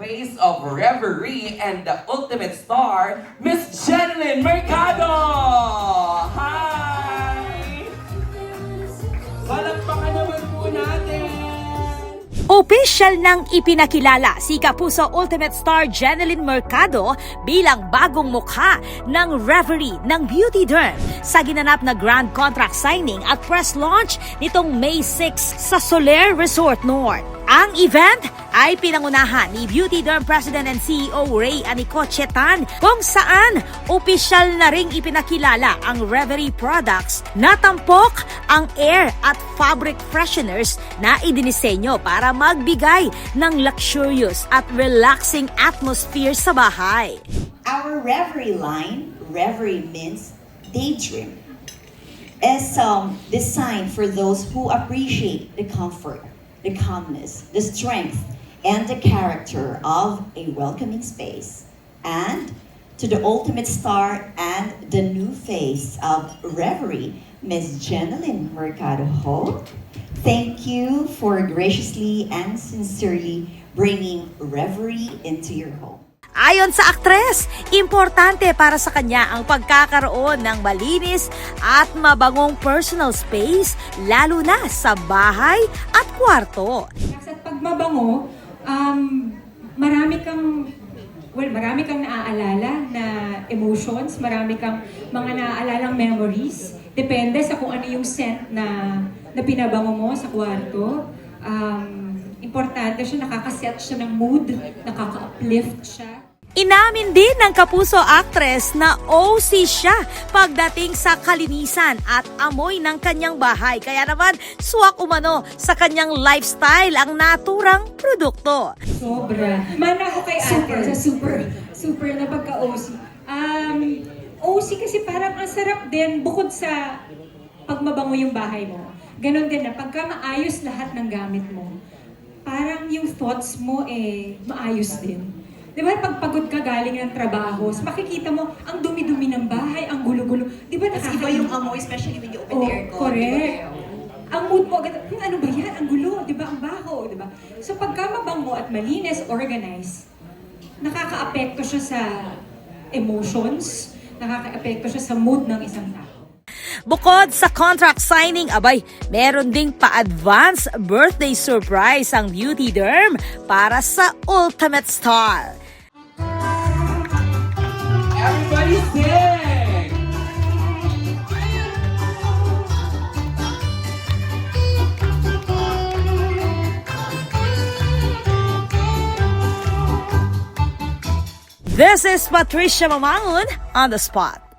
face of Reverie and the ultimate star, Miss Jeneline Mercado! Hi! Palakpakan naman po natin! Opisyal nang ipinakilala si Kapuso Ultimate Star Jeneline Mercado bilang bagong mukha ng Reverie ng Beauty Derm sa ginanap na grand contract signing at press launch nitong May 6 sa Soler Resort North. Ang event ay pinangunahan ni Beauty Derm President and CEO Ray Anicochetan kung saan opisyal na ring ipinakilala ang Reverie products na tampok ang air at fabric fresheners na idinisenyo para magbigay ng luxurious at relaxing atmosphere sa bahay. Our Reverie line, Reverie means daydream, is designed for those who appreciate the comfort, the calmness, the strength, and the character of a welcoming space. And to the ultimate star and the new face of Reverie, Miss Jeneline Mercado Ho, thank you for graciously and sincerely bringing Reverie into your home. Ayon sa aktres, importante para sa kanya ang pagkakaroon ng malinis at mabangong personal space, lalo na sa bahay at kwarto. Sa pagmabango, marami kang naaalala na emotions, marami kang mga naaalalang memories. Depende sa kung ano yung scent na pinabango mo sa kwarto. Importante siya, nakakaset siya ng mood, nakaka-uplift siya. Inamin din ng Kapuso actress na OC siya pagdating sa kalinisan at amoy ng kanyang bahay. Kaya naman, swak umano sa kanyang lifestyle ang naturang produkto. Sobra. Mana ako kay ate sa super na pagka-OC. OC kasi parang ang sarap din bukod sa pagmabango yung bahay mo. Ganon din na pagka maayos lahat ng gamit mo, parang yung thoughts mo maayos din. Di ba, pag pagod ka galing ng trabaho, makikita mo, ang dumi-dumi ng bahay, ang gulo-gulo. Di ba, Iba yung amoy, especially when you open the aircon. Correct. Ang mood mo agad, ano ba yan? Ang gulo, di ba? Ang baho, di ba? So, pagka mabango at malinis, organized, nakaka-apekto siya sa emotions, nakaka-apekto siya sa mood ng isang tao. Bukod sa contract signing, abay, meron ding pa-advance birthday surprise ang Beauty Derm para sa Ultimate Star. Everybody sing! This is Patricia Mamangon on the spot.